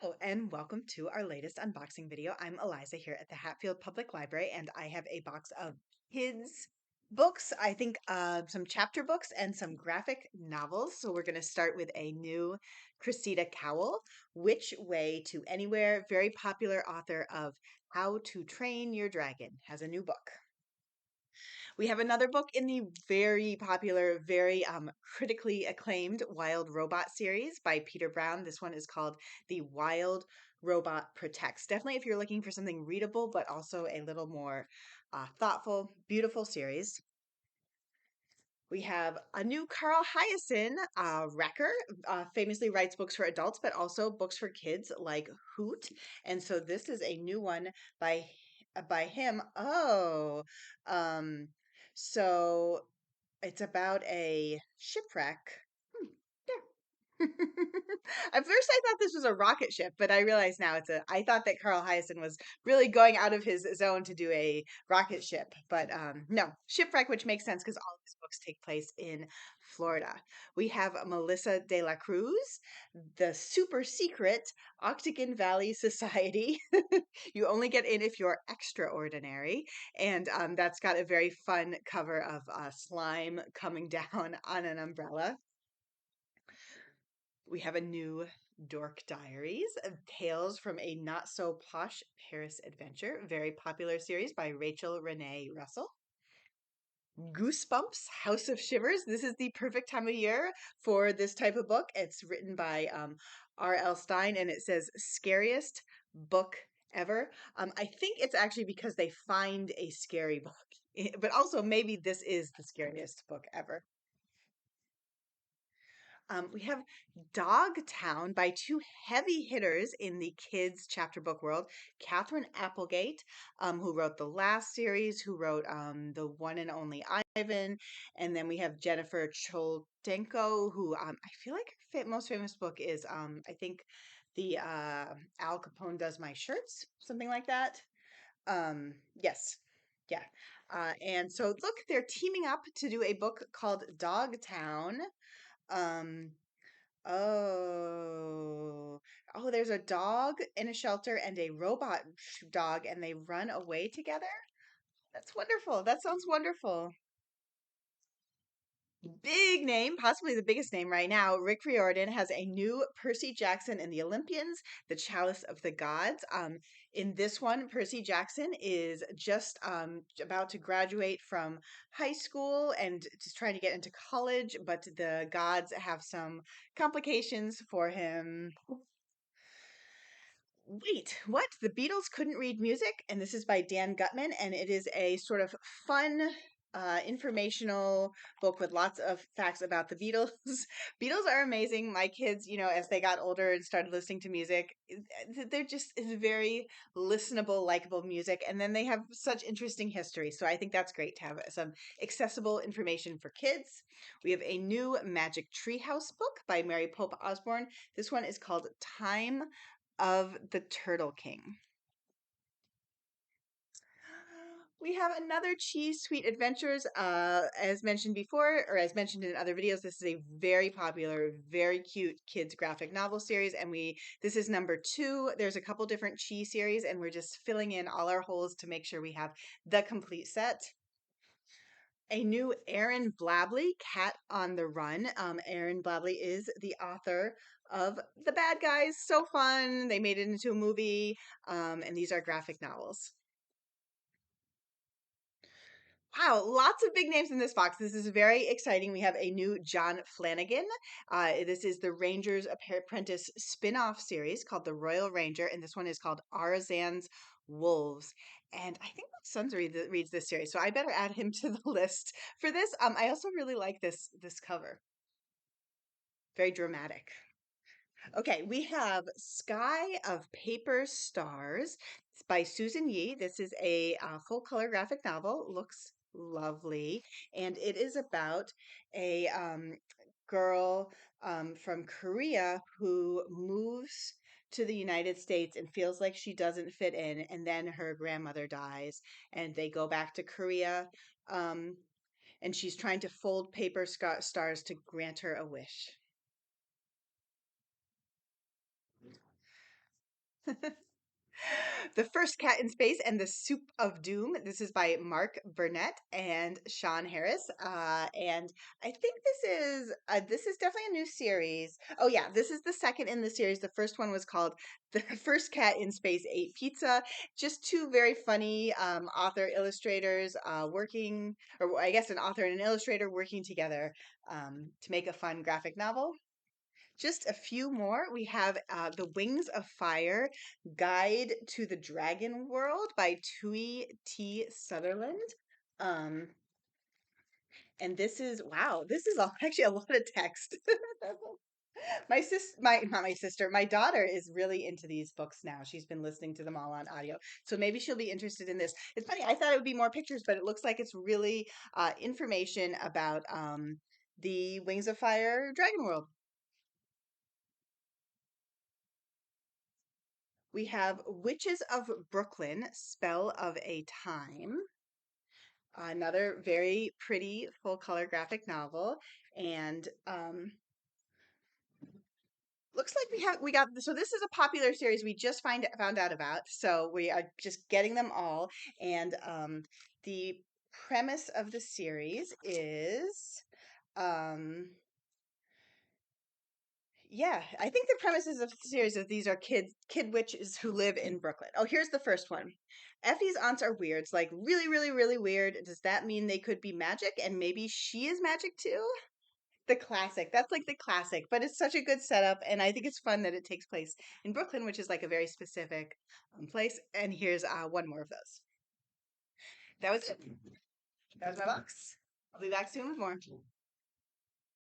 Hello and welcome to our latest unboxing video. I'm Eliza here at the Hatfield Public Library and I have a box of kids books, I think some chapter books and some graphic novels. So we're going to start with a new Cressida Cowell, Which Way to Anywhere, very popular author of How to Train Your Dragon, has a new book. We have another book in the very popular, very critically acclaimed Wild Robot series by Peter Brown. This one is called The Wild Robot Protects. Definitely if you're looking for something readable, but also a little more thoughtful, beautiful series. We have a new Carl Hiaasen wrecker, famously writes books for adults, but also books for kids like Hoot. And so this is a new one by him. Um, so it's about a shipwreck. Yeah. At first, I thought this was a rocket ship, but I realize now I thought that Carl Hiaasen was really going out of his zone to do a rocket ship, but no, shipwreck, which makes sense because all of his books take place in Florida. We have Melissa de la Cruz, The Super Secret Octagon Valley Society. You only get in if you're extraordinary, and that's got a very fun cover of slime coming down on an umbrella. We have a new Dork Diaries of Tales from a Not-So-Posh Paris Adventure, very popular series by Rachel Renee Russell. Goosebumps, House of Shivers. This is the perfect time of year for this type of book. It's written by R.L. Stine and it says Scariest Book Ever. I think it's actually because they find a scary book, but also maybe this is the scariest book ever. We have Dogtown by two heavy hitters in the kids chapter book world. Katherine Applegate, who wrote the last series, who wrote the one and only Ivan. And then we have Gennifer Choldenko, who I feel like her most famous book is, I think, the Al Capone Does My Shirts, something like that. Yes. Yeah. And so look, they're teaming up to do a book called Dogtown. Um, oh, oh, there's a dog in a shelter and a robot dog, and they run away together. That's wonderful. That sounds wonderful. Big name, possibly the biggest name right now. Rick Riordan has a new Percy Jackson and the Olympians, the Chalice of the Gods. In this one, Percy Jackson is just about to graduate from high school and just trying to get into college, but the gods have some complications for him. Wait, what? The Beatles couldn't read music? And this is by Dan Gutman, and it is a sort of fun, informational book with lots of facts about the Beatles. Beatles are amazing. My kids, as they got older and started listening to music, they're just, it's very listenable, likable music. And then they have such interesting history. So I think that's great to have some accessible information for kids. We have a new Magic Treehouse book by Mary Pope Osborne. This one is called Time of the Turtle King. We have another Cheese Sweet Adventures. As mentioned before, or as mentioned in other videos, this is a very popular, very cute kids graphic novel series, and this is number 2. There's a couple different Cheese series, and we're just filling in all our holes to make sure we have the complete set. A new Aaron Blabey, Cat on the Run. Aaron Blabey is the author of The Bad Guys. So fun. They made it into a movie, and these are graphic novels. Wow, lots of big names in this box. This is very exciting. We have a new John Flanagan. This is the Ranger's Apprentice spin-off series called The Royal Ranger, and this one is called Arazan's Wolves. And I think my son reads this series, so I better add him to the list for this. I also really like this cover. Very dramatic. Okay, we have Sky of Paper Stars. It's by Susan Yee. This is a full color graphic novel. Looks lovely. And it is about a girl from Korea who moves to the United States and feels like she doesn't fit in. And then her grandmother dies, and they go back to Korea. Um, and she's trying to fold paper stars to grant her a wish. The First Cat in Space and the Soup of Doom. This is by Mark Burnett and Shawn Harris. And I think this is definitely a new series. Oh yeah, this is the second in the series. The first one was called The First Cat in Space Ate Pizza. Just two very funny author illustrators working, or I guess an author and an illustrator working together to make a fun graphic novel. Just a few more. We have The Wings of Fire Guide to the Dragon World by Tui T. Sutherland. Um, and this is, wow, this is actually a lot of text. Not my sister, my daughter is really into these books now. She's been listening to them all on audio. So maybe she'll be interested in this. It's funny, I thought it would be more pictures, but it looks like it's really information about the Wings of Fire Dragon World. We have Witches of Brooklyn, Spell of a Time, another very pretty full color graphic novel. And looks like we got, so this is a popular series we just found out about. So we are just getting them all. And the premise of the series is yeah, I think the premises of the series is these are kid witches who live in Brooklyn. Oh, here's the first one. Effie's aunts are weird. It's like really, really, really weird. Does that mean they could be magic and maybe she is magic too? The classic. That's like the classic, but it's such a good setup, and I think it's fun that it takes place in Brooklyn, which is like a very specific place. And here's one more of those. That was it. That was my box. I'll be back soon with more.